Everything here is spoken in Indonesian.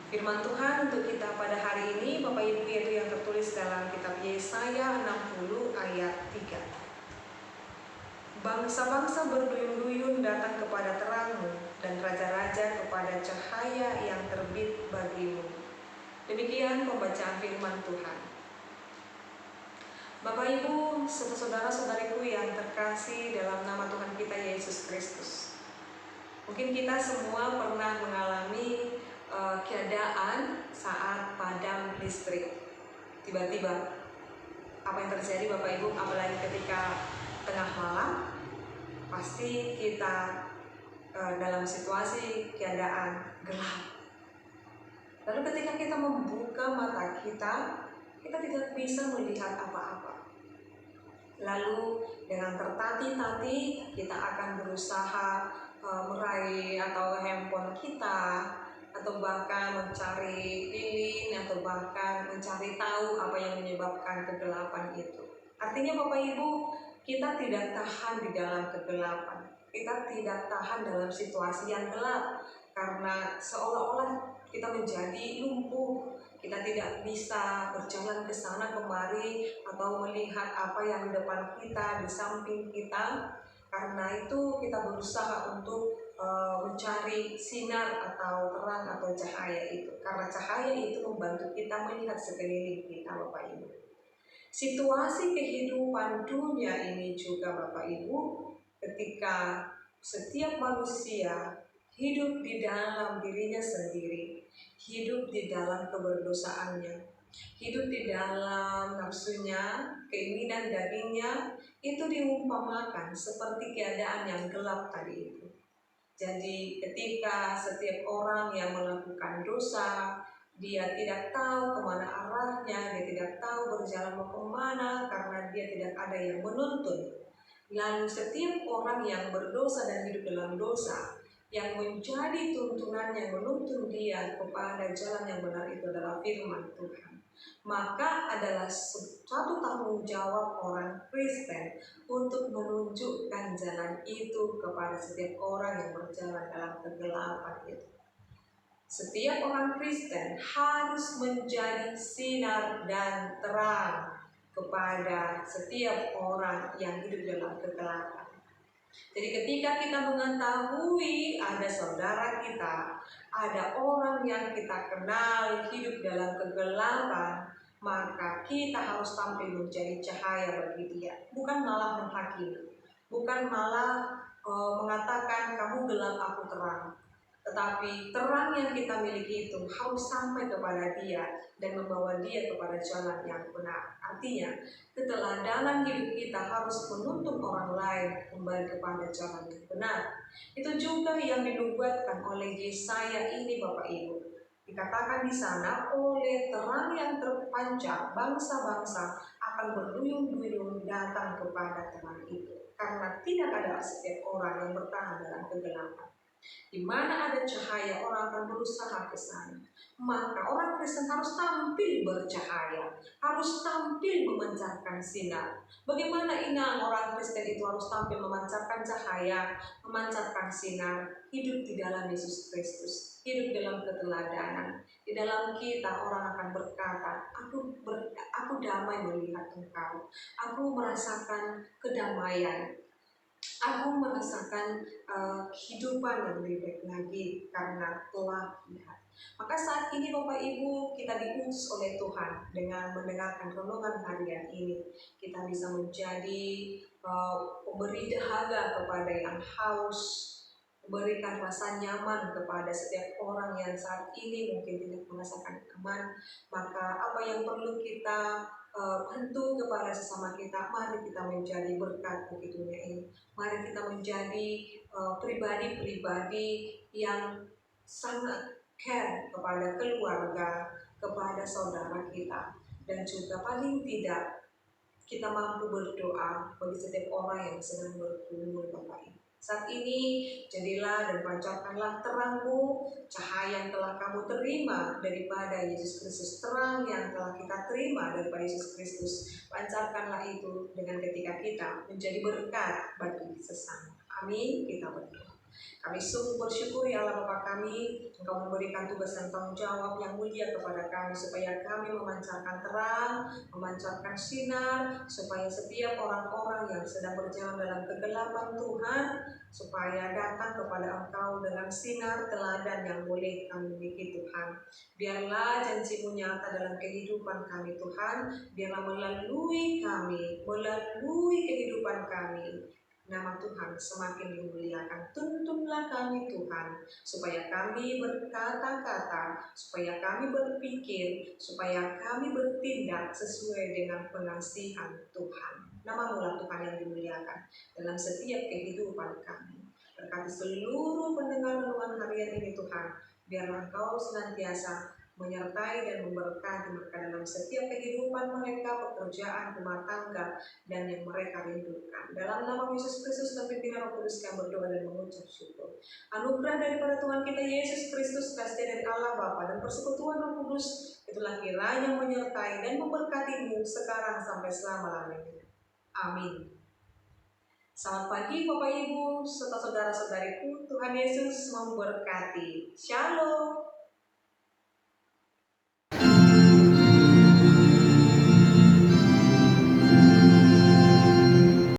Firman Tuhan untuk kita pada hari ini, Bapak Ibu, yaitu yang tertulis dalam kitab Yesaya 60 ayat 3. Bangsa-bangsa berduyun-duyun datang kepada terang-Mu, dan raja-raja kepada cahaya yang terbit bagi-Mu. Demikian pembacaan firman Tuhan. Bapak Ibu, saudara-saudariku yang terkasih dalam nama Tuhan kita Yesus Kristus. Mungkin kita semua pernah mengalami keadaan saat padam listrik. Tiba-tiba apa yang terjadi Bapak Ibu, apalagi ketika tengah malam, pasti kita dalam situasi keadaan gelap. Lalu ketika kita membuka mata kita tidak bisa melihat apa-apa. Lalu dengan tertati-tati kita akan berusaha meraih atau handphone kita, atau bahkan mencari lilin, atau bahkan mencari tahu apa yang menyebabkan kegelapan itu. Artinya Bapak Ibu, kita tidak tahan di dalam kegelapan. Kita tidak tahan dalam situasi yang gelap, karena seolah-olah kita menjadi lumpuh. Kita tidak bisa berjalan ke sana kemari atau melihat apa yang di depan kita, di samping kita. Karena itu kita berusaha untuk mencari sinar atau terang atau cahaya itu, karena cahaya itu membantu kita melihat sekeliling kita Bapak Ibu. Situasi kehidupan dunia ini juga Bapak Ibu, ketika setiap manusia hidup di dalam dirinya sendiri, hidup di dalam keberdosaannya, hidup di dalam nafsunya, keinginan dagingnya, itu diumpamakan seperti keadaan yang gelap tadi itu. Jadi ketika setiap orang yang melakukan dosa, dia tidak tahu kemana arahnya, dia tidak tahu berjalan mau kemana karena dia tidak ada yang menuntun. Lalu setiap orang yang berdosa dan hidup dalam dosa, yang menjadi tuntunan yang menuntun dia kepada jalan yang benar itu adalah firman Tuhan. Maka adalah satu tanggung jawab orang Kristen untuk menunjukkan jalan itu kepada setiap orang yang berjalan dalam kegelapan itu. Setiap orang Kristen harus menjadi sinar dan terang kepada setiap orang yang hidup dalam kegelapan. Jadi ketika kita mengetahui ada saudara kita, ada orang yang kita kenal hidup dalam kegelapan, maka kita harus tampil menjadi cahaya bagi dia. Bukan malah menghakimi, bukan malah mengatakan kamu gelap aku terang. Tetapi terang yang kita miliki itu harus sampai kepada dia dan membawa dia kepada jalan yang benar. Artinya, keteladanan hidup kita harus menuntun orang lain kembali kepada jalan yang benar. Itu juga yang dinubuatkan oleh Yesaya ini Bapak Ibu. Dikatakan di sana, oleh terang yang terpancar, bangsa-bangsa akan berduyun-duyun datang kepada terang itu. Karena tidak ada setiap orang yang bertahan dalam kegelapan. Di mana ada cahaya, orang akan berusaha ke sana. Maka orang Kristen harus tampil bercahaya, harus tampil memancarkan sinar. Bagaimana inang orang Kristen itu harus tampil memancarkan cahaya, memancarkan sinar, hidup di dalam Yesus Kristus, hidup dalam keteladanan. Di dalam kita orang akan berkata, aku damai melihat Engkau, aku merasakan kedamaian. Aku merasakan kehidupan yang lebih baik lagi karena telah lihat. Maka saat ini Bapak Ibu, kita diutus oleh Tuhan dengan mendengarkan renungan harian ini. Kita bisa menjadi pemberi dahaga kepada yang haus, berikan rasa nyaman kepada setiap orang yang saat ini mungkin tidak merasakan aman. Maka apa yang perlu kita bantu kepada sesama kita, mari kita menjadi berkat bagi dunia ini. Mari kita menjadi pribadi-pribadi yang sangat care kepada keluarga, kepada saudara kita, dan juga paling tidak kita mampu berdoa bagi setiap orang yang sedang bergumul Bapak Ibu. Saat ini jadilah dan pancarkanlah terangmu, cahaya yang telah kamu terima daripada Yesus Kristus, terang yang telah kita terima daripada Yesus Kristus. Pancarkanlah itu dengan ketika kita menjadi berkat bagi sesama. Amin. Kita berdoa. Kami sungguh bersyukur ya Allah Bapa kami, Engkau memberikan tugas dan tanggung jawab yang mulia kepada kami, supaya kami memancarkan terang, memancarkan sinar, supaya setiap orang-orang yang sedang berjalan dalam kegelapan Tuhan, supaya datang kepada Engkau dengan sinar teladan yang boleh kami miliki Tuhan. Biarlah janji-Mu nyata dalam kehidupan kami Tuhan, biarlah melalui kami, melalui kehidupan kami, nama Tuhan semakin dimuliakan. Tuntunlah kami Tuhan, supaya kami berkata-kata, supaya kami berpikir, supaya kami bertindak sesuai dengan pengasihan Tuhan. Nama-Mu lah Tuhan yang dimuliakan dalam setiap kehidupan kami. Berkati seluruh pendengar renungan harian ini Tuhan, biarlah Engkau senantiasa menyertai dan memberkati mereka dalam setiap kehidupan mereka, pekerjaan, rumah tangga, dan yang mereka rindukan. Dalam nama Yesus Kristus dan pimpinan Roh Kudus kami berdoa dan mengucap syukur. Anugerah daripada Tuhan kita Yesus Kristus, kasih dari Allah Bapa dan persekutuan Roh Kudus, itulah kiranya menyertai dan memberkatimu sekarang sampai selama-lamanya. Amin. Selamat pagi Bapak Ibu serta saudara-saudariku, Tuhan Yesus memberkati. Shalom.